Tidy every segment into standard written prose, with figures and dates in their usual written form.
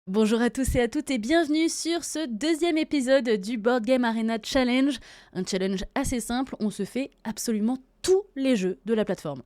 Bonjour à tous et à toutes et bienvenue sur ce deuxième épisode du Board Game Arena Challenge. Un challenge assez simple, on se fait absolument tous les jeux de la plateforme.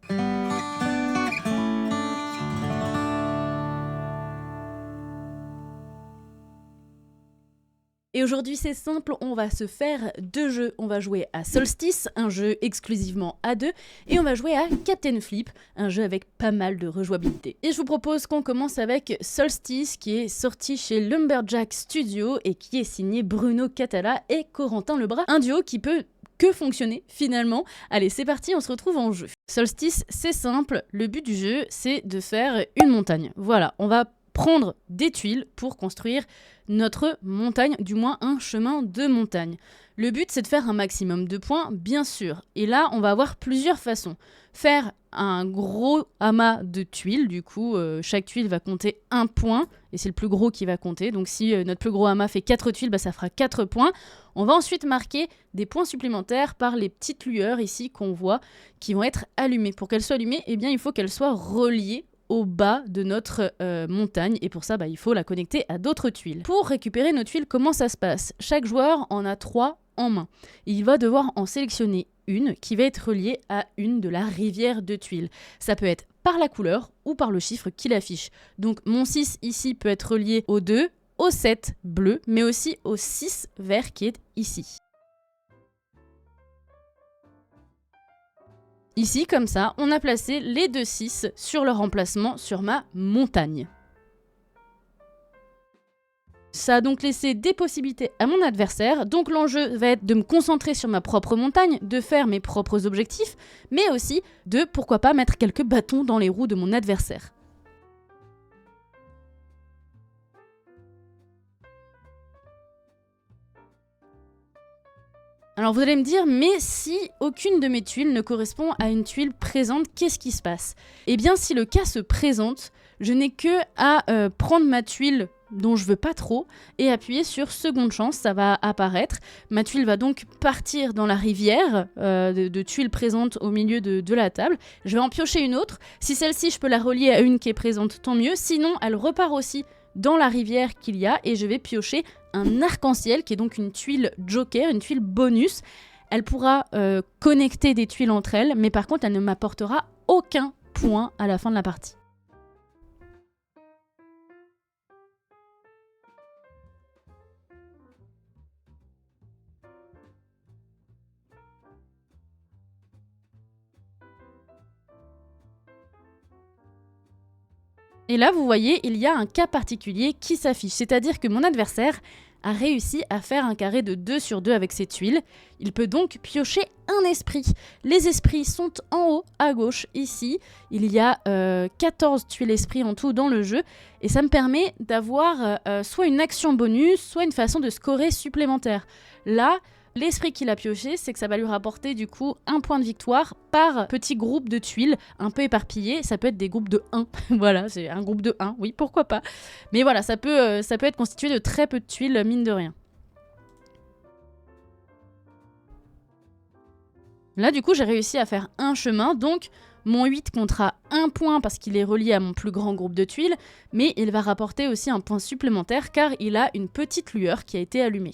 Et aujourd'hui c'est simple, on va se faire deux jeux. On va jouer à Solstice, un jeu exclusivement à deux, et on va jouer à Captain Flip, un jeu avec pas mal de rejouabilité. Et je vous propose qu'on commence avec Solstice, qui est sorti chez Lumberjack Studio et qui est signé Bruno Catala et Corentin Lebras. Un duo qui peut que fonctionner finalement. Allez, c'est parti, on se retrouve en jeu. Solstice, c'est simple, le but du jeu, c'est de faire une montagne. Voilà, on va prendre des tuiles pour construire notre montagne, du moins un chemin de montagne. Le but, c'est de faire un maximum de points, bien sûr. Et là, on va avoir plusieurs façons. Faire un gros amas de tuiles, du coup, chaque tuile va compter un point, et c'est le plus gros qui va compter. Donc si notre plus gros amas fait 4 tuiles, ça fera 4 points. On va ensuite marquer des points supplémentaires par les petites lueurs ici qu'on voit, qui vont être allumées. Pour qu'elles soient allumées, eh bien, il faut qu'elles soient reliées au bas de notre montagne, et pour ça il faut la connecter à d'autres tuiles. Pour récupérer nos tuiles, comment ça se passe? Chaque joueur en a 3 en main. Il va devoir en sélectionner une qui va être reliée à une de la rivière de tuiles. Ça peut être par la couleur ou par le chiffre qu'il affiche. Donc mon 6 ici peut être relié au 2, au 7 bleu, mais aussi au 6 vert qui est ici. Ici, comme ça, on a placé les deux 6 sur leur emplacement sur ma montagne. Ça a donc laissé des possibilités à mon adversaire, donc l'enjeu va être de me concentrer sur ma propre montagne, de faire mes propres objectifs, mais aussi de, pourquoi pas, mettre quelques bâtons dans les roues de mon adversaire. Alors vous allez me dire, mais si aucune de mes tuiles ne correspond à une tuile présente, qu'est-ce qui se passe? Eh bien, si le cas se présente, je n'ai que à prendre ma tuile dont je veux pas trop et appuyer sur seconde chance, ça va apparaître. Ma tuile va donc partir dans la rivière de tuiles présentes au milieu de la table. Je vais en piocher une autre. Si celle-ci, je peux la relier à une qui est présente, tant mieux. Sinon, elle repart aussi dans la rivière qu'il y a et je vais piocher un arc-en-ciel qui est donc une tuile joker, une tuile bonus. Elle pourra connecter des tuiles entre elles, mais par contre elle ne m'apportera aucun point à la fin de la partie. Et là, vous voyez, il y a un cas particulier qui s'affiche, c'est-à-dire que mon adversaire a réussi à faire un carré de 2 sur 2 avec ses tuiles. Il peut donc piocher un esprit. Les esprits sont en haut, à gauche, ici. Il y a 14 tuiles esprits en tout dans le jeu, et ça me permet d'avoir soit une action bonus, soit une façon de scorer supplémentaire. Là, l'esprit qu'il a pioché, c'est que ça va lui rapporter du coup un point de victoire par petit groupe de tuiles un peu éparpillés. Ça peut être des groupes de 1. Voilà, c'est un groupe de 1, oui, pourquoi pas. Mais voilà, ça peut être constitué de très peu de tuiles, mine de rien. Là, du coup, j'ai réussi à faire un chemin, donc mon 8 comptera un point parce qu'il est relié à mon plus grand groupe de tuiles, mais il va rapporter aussi un point supplémentaire car il a une petite lueur qui a été allumée.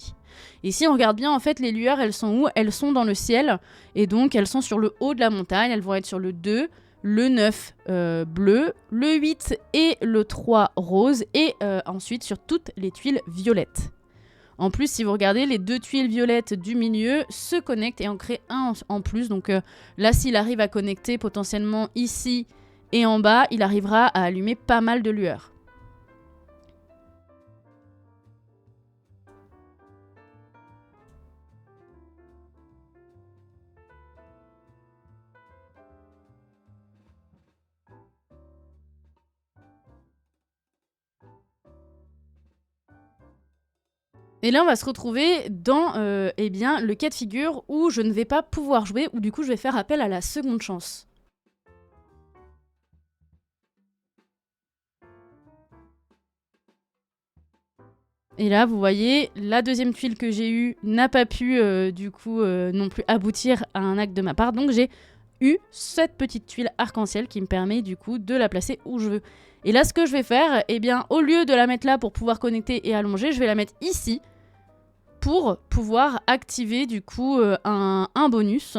Et si on regarde bien, en fait, les lueurs, elles sont où? Elles sont dans le ciel, et donc elles sont sur le haut de la montagne, elles vont être sur le 2, le 9 bleu, le 8 et le 3 rose, et ensuite sur toutes les tuiles violettes. En plus, si vous regardez, les deux tuiles violettes du milieu se connectent et en créent un en plus. Donc là, s'il arrive à connecter potentiellement ici et en bas, il arrivera à allumer pas mal de lueurs. Et là, on va se retrouver dans eh bien, le cas de figure où je ne vais pas pouvoir jouer, où du coup, je vais faire appel à la seconde chance. Et là, vous voyez, la deuxième tuile que j'ai eue n'a pas pu, du coup, non plus aboutir à un acte de ma part. Donc, j'ai eu cette petite tuile arc-en-ciel qui me permet du coup de la placer où je veux. Et là, ce que je vais faire, eh bien, au lieu de la mettre là pour pouvoir connecter et allonger, je vais la mettre ici pour pouvoir activer du coup un bonus.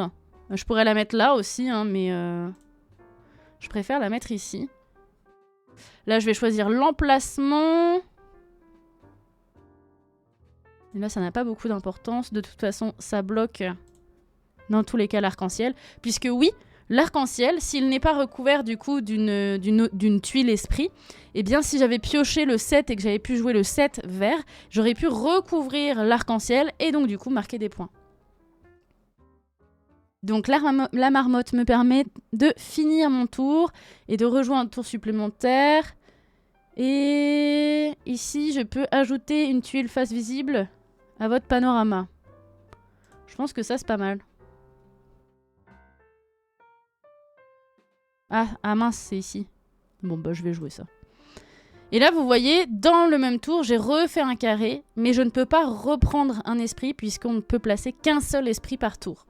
Je pourrais la mettre là aussi, hein, mais je préfère la mettre ici. Là, je vais choisir l'emplacement. Et là, ça n'a pas beaucoup d'importance. De toute façon, ça bloque dans tous les cas l'arc-en-ciel. Puisque oui, l'arc-en-ciel, s'il n'est pas recouvert du coup d'une tuile esprit, eh bien si j'avais pioché le 7 et que j'avais pu jouer le 7 vert, j'aurais pu recouvrir l'arc-en-ciel et donc du coup marquer des points. Donc la marmotte me permet de finir mon tour et de rejoindre un tour supplémentaire. Et ici, je peux ajouter une tuile face visible à votre panorama. Je pense que ça, c'est pas mal. Ah mince, c'est ici. Bon, bah je vais jouer ça. Et là, vous voyez, dans le même tour, j'ai refait un carré, mais je ne peux pas reprendre un esprit puisqu'on ne peut placer qu'un seul esprit par tour.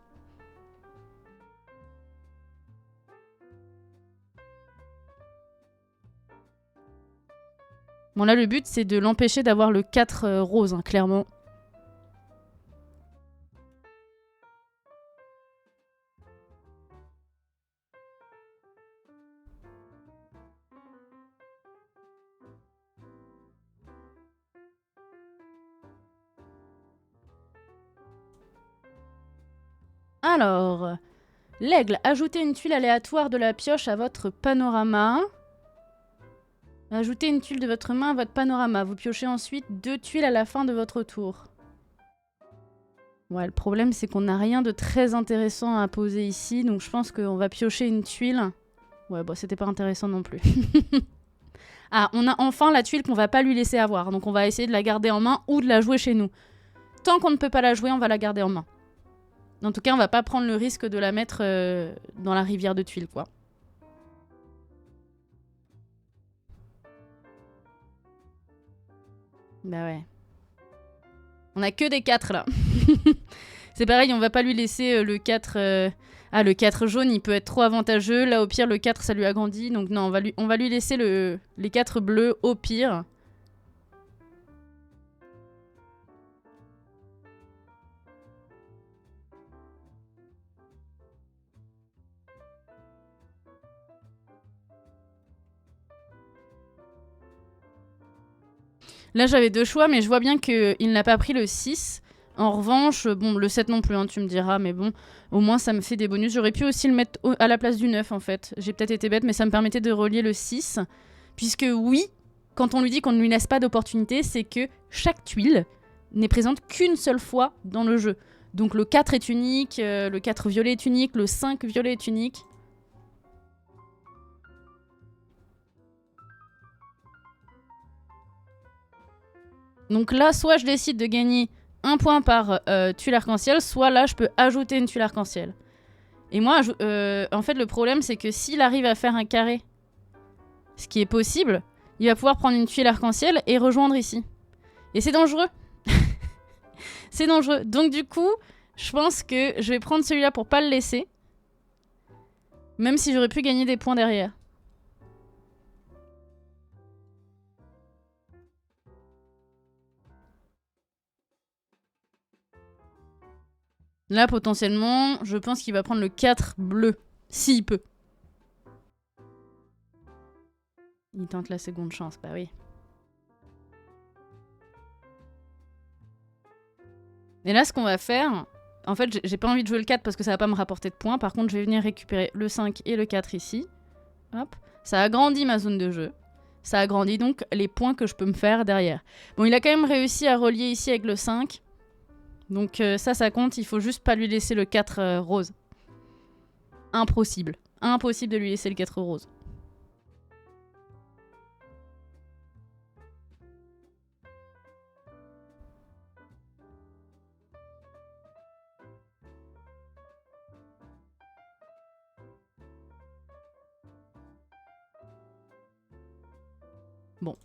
Bon, là, le but, c'est de l'empêcher d'avoir le 4 rose, hein, clairement. Alors, l'aigle, ajoutez une tuile aléatoire de la pioche à votre panorama. Ajoutez une tuile de votre main à votre panorama. Vous piochez ensuite 2 tuiles à la fin de votre tour. Ouais, le problème, c'est qu'on n'a rien de très intéressant à poser ici. Donc, je pense qu'on va piocher une tuile. Ouais, bon, c'était pas intéressant non plus. Ah, on a enfin la tuile qu'on va pas lui laisser avoir. Donc, on va essayer de la garder en main ou de la jouer chez nous. Tant qu'on ne peut pas la jouer, on va la garder en main. En tout cas, on va pas prendre le risque de la mettre dans la rivière de tuiles, quoi. Bah ouais. On a que des 4 là. C'est pareil, on va pas lui laisser le 4... Ah, le 4 jaune, il peut être trop avantageux. Là, au pire, le 4, ça lui agrandit. Donc non, on va lui laisser les 4 bleus au pire. Là, j'avais 2 choix, mais je vois bien qu'il n'a pas pris le 6. En revanche, bon, le 7 non plus, hein, tu me diras, mais bon, au moins ça me fait des bonus. J'aurais pu aussi le mettre à la place du 9, en fait. J'ai peut-être été bête, mais ça me permettait de relier le 6. Puisque oui, quand on lui dit qu'on ne lui laisse pas d'opportunité, c'est que chaque tuile n'est présente qu'une seule fois dans le jeu. Donc le 4 est unique, le 4 violet est unique, le 5 violet est unique. Donc là, soit je décide de gagner un point par tuile arc-en-ciel, soit là, je peux ajouter une tuile arc-en-ciel. Et moi, en fait, le problème, c'est que s'il arrive à faire un carré, ce qui est possible, il va pouvoir prendre une tuile arc-en-ciel et rejoindre ici. Et c'est dangereux. C'est dangereux. Donc du coup, je pense que je vais prendre celui-là pour pas le laisser. Même si j'aurais pu gagner des points derrière. Là, potentiellement, je pense qu'il va prendre le 4 bleu. S'il peut. Il tente la seconde chance, bah oui. Et là, ce qu'on va faire... En fait, j'ai pas envie de jouer le 4 parce que ça va pas me rapporter de points. Par contre, je vais venir récupérer le 5 et le 4 ici. Hop. Ça agrandit ma zone de jeu. Ça agrandit donc les points que je peux me faire derrière. Bon, il a quand même réussi à relier ici avec le 5. Donc ça compte. Il faut juste pas lui laisser le 4 rose. Impossible. Impossible de lui laisser le 4 rose. Bon.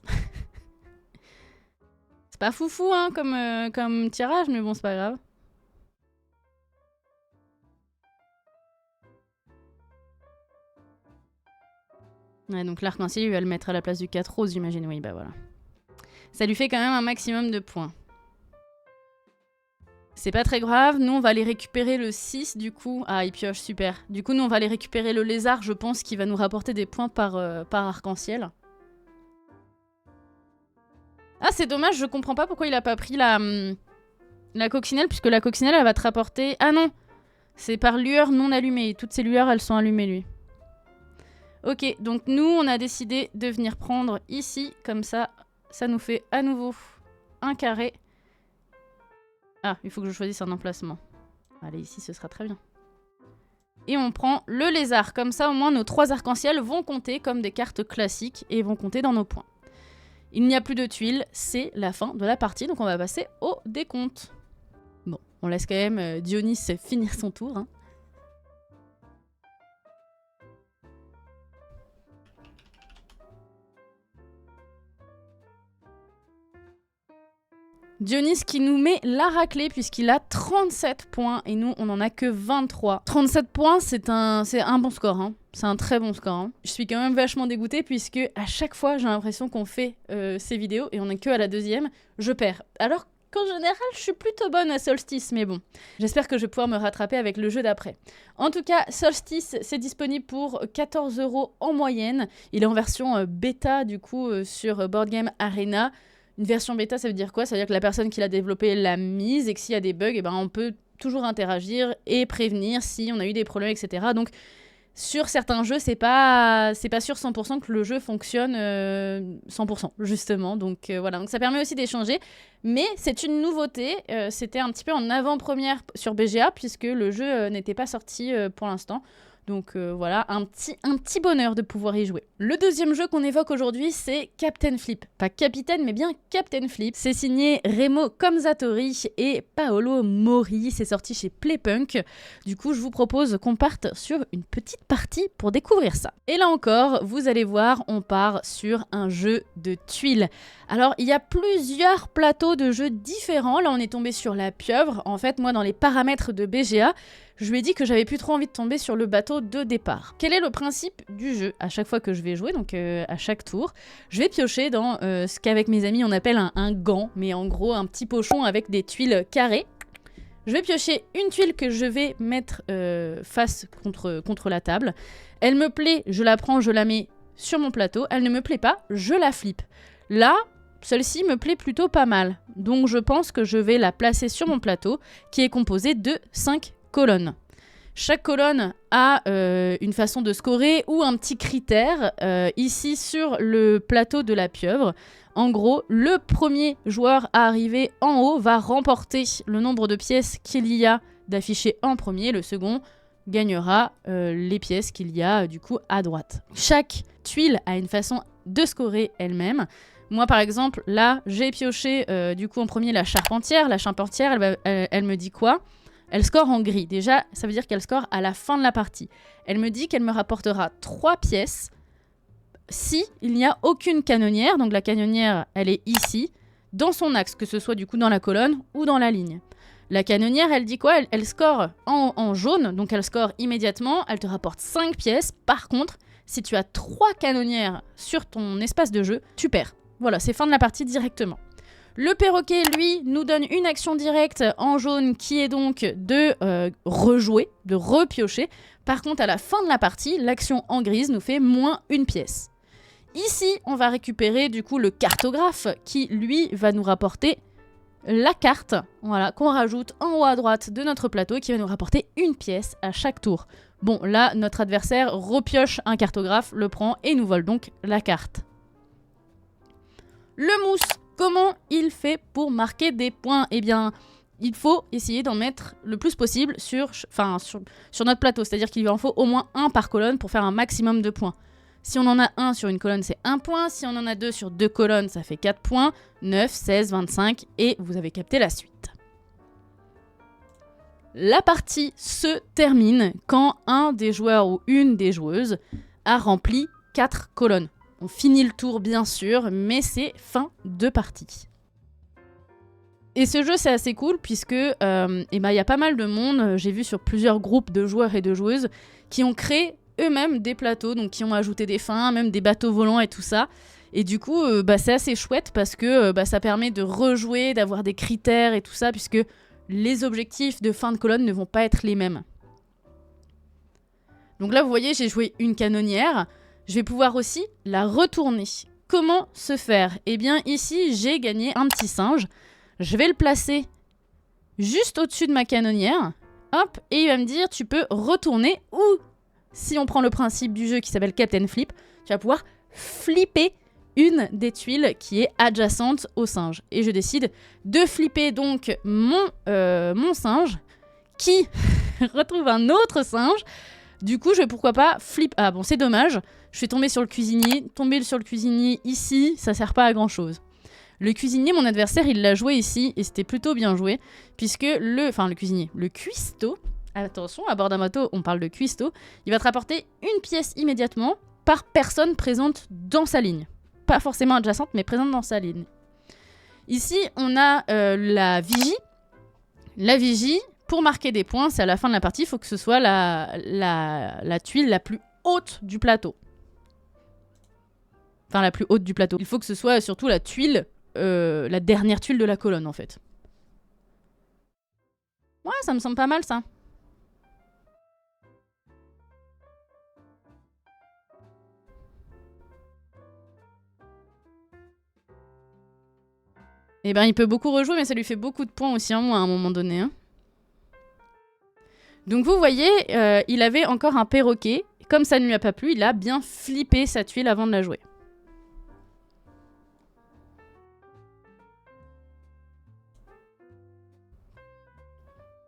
C'est pas foufou hein, comme tirage, mais bon, c'est pas grave. Ouais, donc l'arc-en-ciel, il va le mettre à la place du 4 rose, j'imagine. Oui, bah voilà. Ça lui fait quand même un maximum de points. C'est pas très grave. Nous, on va aller récupérer le 6, du coup. Ah, il pioche, super. Du coup, nous, on va aller récupérer le lézard, je pense, qui va nous rapporter des points par arc-en-ciel. Ah, c'est dommage, je comprends pas pourquoi il a pas pris la coccinelle, puisque la coccinelle, elle va te rapporter... Ah non, c'est par lueur non allumée. Toutes ces lueurs, elles sont allumées, lui. Ok, donc nous, on a décidé de venir prendre ici, comme ça, ça nous fait à nouveau un carré. Ah, il faut que je choisisse un emplacement. Allez, ici, ce sera très bien. Et on prend le lézard, comme ça, au moins, nos 3 arcs-en-ciel vont compter comme des cartes classiques et vont compter dans nos points. Il n'y a plus de tuiles, c'est la fin de la partie, donc on va passer au décompte. Bon, on laisse quand même Dionys finir son tour. Hein. Dionys qui nous met la raclée puisqu'il a 37 points et nous on en a que 23. 37 points c'est un bon score, hein. C'est un très bon score. Hein. Je suis quand même vachement dégoûtée puisque à chaque fois j'ai l'impression qu'on fait ces vidéos et on est que à la deuxième, je perds. Alors qu'en général je suis plutôt bonne à Solstice, mais bon. J'espère que je vais pouvoir me rattraper avec le jeu d'après. En tout cas, Solstice c'est disponible pour 14 € en moyenne. Il est en version bêta du coup sur Board Game Arena. Une version bêta, ça veut dire quoi? Ça veut dire que la personne qui l'a développé l'a mise et que s'il y a des bugs, eh ben, on peut toujours interagir et prévenir si on a eu des problèmes, etc. Donc, sur certains jeux, c'est pas sûr 100% que le jeu fonctionne 100%, justement. Donc, voilà. Donc, ça permet aussi d'échanger. Mais c'est une nouveauté. C'était un petit peu en avant-première sur BGA, puisque le jeu n'était pas sorti pour l'instant. Donc voilà, un petit bonheur de pouvoir y jouer. Le deuxième jeu qu'on évoque aujourd'hui, c'est Captain Flip. Pas Capitaine, mais bien Captain Flip. C'est signé Remo Comzatori et Paolo Mori. C'est sorti chez Playpunk. Du coup, je vous propose qu'on parte sur une petite partie pour découvrir ça. Et là encore, vous allez voir, on part sur un jeu de tuiles. Alors, il y a plusieurs plateaux de jeux différents. Là, on est tombé sur la pieuvre. En fait, moi, dans les paramètres de BGA, je lui ai dit que j'avais plus trop envie de tomber sur le bateau de départ. Quel est le principe du jeu? À chaque fois que je vais jouer, donc à chaque tour, je vais piocher dans ce qu'avec mes amis on appelle un gant, mais en gros un petit pochon avec des tuiles carrées. Je vais piocher une tuile que je vais mettre face contre la table. Elle me plaît, je la prends, je la mets sur mon plateau. Elle ne me plaît pas, je la flippe. Là, celle-ci me plaît plutôt pas mal. Donc je pense que je vais la placer sur mon plateau, qui est composé de 5 colonnes. Chaque colonne a une façon de scorer ou un petit critère. Ici, sur le plateau de la pieuvre, en gros, le premier joueur à arriver en haut va remporter le nombre de pièces qu'il y a d'affichées en premier. Le second gagnera les pièces qu'il y a du coup à droite. Chaque tuile a une façon de scorer elle-même. Moi, par exemple, là, j'ai pioché du coup en premier la charpentière. La charpentière, elle me dit quoi? Elle score en gris. Déjà, ça veut dire qu'elle score à la fin de la partie. Elle me dit qu'elle me rapportera 3 pièces si il n'y a aucune canonnière. Donc la canonnière, elle est ici, dans son axe, que ce soit du coup dans la colonne ou dans la ligne. La canonnière, elle dit quoi? Elle score en jaune, donc elle score immédiatement. Elle te rapporte 5 pièces. Par contre, si tu as 3 canonnières sur ton espace de jeu, tu perds. Voilà, c'est fin de la partie directement. Le perroquet, lui, nous donne une action directe en jaune qui est donc de rejouer, de repiocher. Par contre, à la fin de la partie, l'action en grise nous fait moins une pièce. Ici, on va récupérer du coup le cartographe qui, lui, va nous rapporter la carte, voilà, qu'on rajoute en haut à droite de notre plateau et qui va nous rapporter une pièce à chaque tour. Bon, là, notre adversaire repioche un cartographe, le prend et nous vole donc la carte. Le mousse. Comment il fait pour marquer des points? Eh bien, il faut essayer d'en mettre le plus possible sur notre plateau. C'est-à-dire qu'il en faut au moins un par colonne pour faire un maximum de points. Si on en a un sur une colonne, c'est 1 point. Si on en a 2 sur 2 colonnes, ça fait 4 points. 9, 16, 25 et vous avez capté la suite. La partie se termine quand un des joueurs ou une des joueuses a rempli 4 colonnes. On finit le tour bien sûr, mais c'est fin de partie. Et ce jeu c'est assez cool puisque y a pas mal de monde, j'ai vu sur plusieurs groupes de joueurs et de joueuses, qui ont créé eux-mêmes des plateaux, donc qui ont ajouté des fins, même des bateaux volants et tout ça. Et du coup, c'est assez chouette parce que ça permet de rejouer, d'avoir des critères et tout ça, puisque les objectifs de fin de colonne ne vont pas être les mêmes. Donc là, vous voyez, j'ai joué une canonnière. Je vais pouvoir aussi la retourner. Comment se faire? Eh bien, ici, j'ai gagné un petit singe. Je vais le placer juste au-dessus de ma canonnière. Hop, et il va me dire, tu peux retourner. Ou, si on prend le principe du jeu qui s'appelle Captain Flip, tu vas pouvoir flipper une des tuiles qui est adjacente au singe. Et je décide de flipper donc mon singe qui retrouve un autre singe. Du coup, je vais pourquoi pas flip... Ah bon, c'est dommage. Je suis tombée sur le cuisinier. Tomber sur le cuisinier ici, ça sert pas à grand chose. Le cuisinier, mon adversaire, il l'a joué ici et c'était plutôt bien joué. Puisque le cuisinier, le cuistot, attention, à bord d'un bateau, on parle de cuistot, il va te rapporter une pièce immédiatement par personne présente dans sa ligne. Pas forcément adjacente, mais présente dans sa ligne. Ici, on a la vigie. La vigie, pour marquer des points, c'est à la fin de la partie, il faut que ce soit la tuile la plus haute du plateau. Enfin, la plus haute du plateau. Il faut que ce soit surtout la tuile, la dernière tuile de la colonne, en fait. Ouais, ça me semble pas mal, ça. Eh ben, il peut beaucoup rejouer, mais ça lui fait beaucoup de points aussi en moins à un moment donné. Hein. Donc vous voyez, il avait encore un perroquet. Comme ça ne lui a pas plu, il a bien flippé sa tuile avant de la jouer.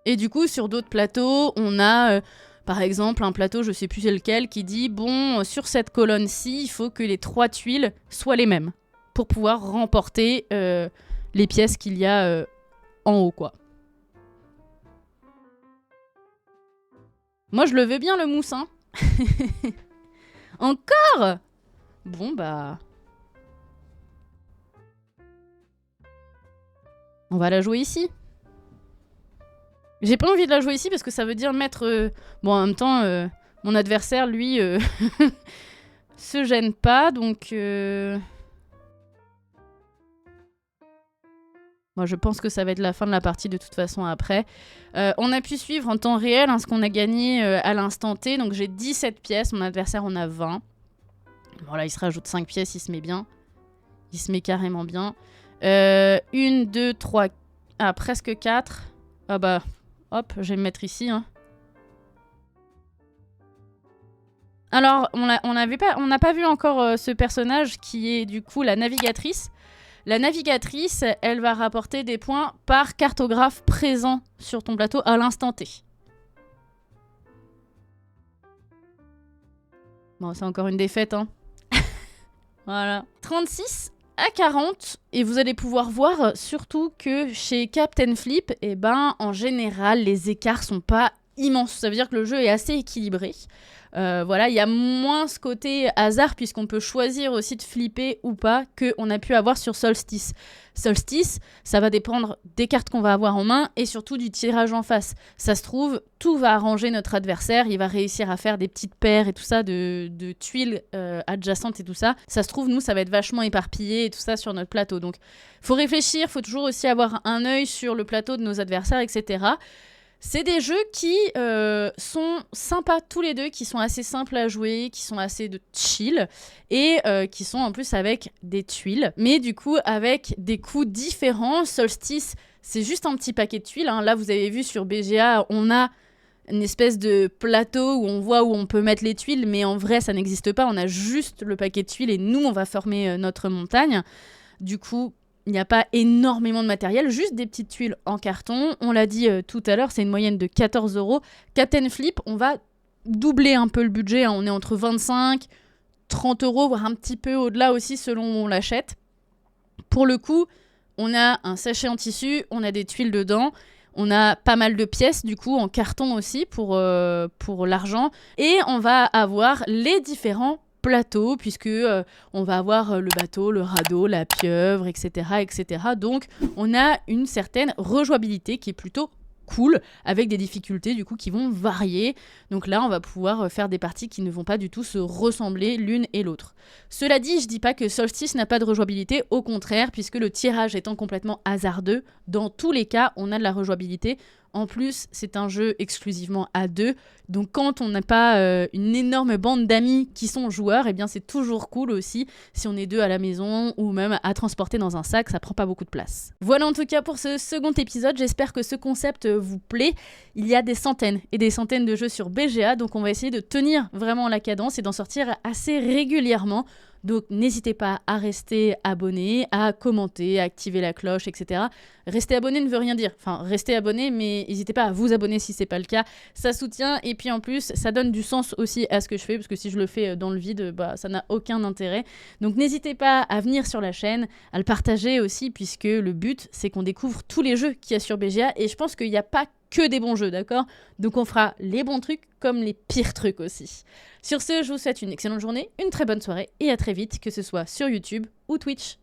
Et du coup, sur d'autres plateaux, on a... par exemple, un plateau, je sais plus c'est lequel, qui dit, bon, sur cette colonne-ci, il faut que les 3 tuiles soient les mêmes pour pouvoir remporter les pièces qu'il y a en haut, quoi. Moi, je le veux bien, le mousse, hein. Encore? Bon, bah... On va la jouer ici. J'ai pas envie de la jouer ici parce que ça veut dire mettre... Bon, en même temps, mon adversaire, lui, se gêne pas, donc... Moi, je pense que ça va être la fin de la partie de toute façon après. On a pu suivre en temps réel ce qu'on a gagné à l'instant T. Donc j'ai 17 pièces, mon adversaire en a 20. Bon là, il se rajoute 5 pièces, il se met bien. Il se met carrément bien. 1, 2, 3... Ah, presque 4. Ah bah, hop, je vais me mettre ici. Hein. Alors, on n'a pas vu encore ce personnage qui est du coup la navigatrice. La navigatrice, elle va rapporter des points par cartographe présent sur ton plateau à l'instant T. Bon, c'est encore une défaite, hein. Voilà. 36 à 40. Et vous allez pouvoir voir surtout que chez Captain Flip, eh ben, en général, les écarts sont pas immenses. Ça veut dire que le jeu est assez équilibré. Voilà, il y a moins ce côté hasard puisqu'on peut choisir aussi de flipper ou pas qu'on a pu avoir sur Solstice. Solstice, ça va dépendre des cartes qu'on va avoir en main et surtout du tirage en face. Ça se trouve, tout va arranger notre adversaire, il va réussir à faire des petites paires et tout ça de tuiles adjacentes et tout ça. Ça se trouve, nous, ça va être vachement éparpillé et tout ça sur notre plateau. Donc, faut réfléchir, faut toujours aussi avoir un œil sur le plateau de nos adversaires, etc. C'est des jeux qui sont sympas tous les deux, qui sont assez simples à jouer, qui sont assez de chill et qui sont en plus avec des tuiles, mais du coup avec des coups différents. Solstice, c'est juste un petit paquet de tuiles. Hein. Là, vous avez vu sur BGA, on a une espèce de plateau où on voit où on peut mettre les tuiles, mais en vrai, ça n'existe pas. On a juste le paquet de tuiles et nous, on va former notre montagne. Du coup... Il n'y a pas énormément de matériel, juste des petites tuiles en carton. On l'a dit tout à l'heure, c'est une moyenne de 14 €. Captain Flip, on va doubler un peu le budget. Hein. On est entre 25, 30 €, voire un petit peu au-delà aussi selon où on l'achète. Pour le coup, on a un sachet en tissu, on a des tuiles dedans. On a pas mal de pièces, du coup, en carton aussi pour l'argent. Et on va avoir les différents plateau puisque on va avoir le bateau, le radeau, la pieuvre, etc., etc. Donc on a une certaine rejouabilité qui est plutôt cool, avec des difficultés du coup qui vont varier. Donc là, on va pouvoir faire des parties qui ne vont pas du tout se ressembler l'une et l'autre. Cela dit, je dis pas que Solstice n'a pas de rejouabilité, au contraire, puisque le tirage étant complètement hasardeux, dans tous les cas, on a de la rejouabilité. En plus, c'est un jeu exclusivement à 2, donc quand on n'a pas une énorme bande d'amis qui sont joueurs, eh bien c'est toujours cool aussi si on est 2 à la maison ou même à transporter dans un sac, ça prend pas beaucoup de place. Voilà en tout cas pour ce second épisode, j'espère que ce concept vous plaît. Il y a des centaines et des centaines de jeux sur BGA, donc on va essayer de tenir vraiment la cadence et d'en sortir assez régulièrement. Donc n'hésitez pas à rester abonné, à commenter, à activer la cloche, etc. Rester abonné ne veut rien dire. Enfin, restez abonné, mais n'hésitez pas à vous abonner si c'est pas le cas. Ça soutient et puis en plus, ça donne du sens aussi à ce que je fais, parce que si je le fais dans le vide, bah ça n'a aucun intérêt. Donc n'hésitez pas à venir sur la chaîne, à le partager aussi, puisque le but, c'est qu'on découvre tous les jeux qu'il y a sur BGA, et je pense qu'il n'y a pas que des bons jeux, d'accord? Donc on fera les bons trucs comme les pires trucs aussi. Sur ce, je vous souhaite une excellente journée, une très bonne soirée et à très vite, que ce soit sur YouTube ou Twitch.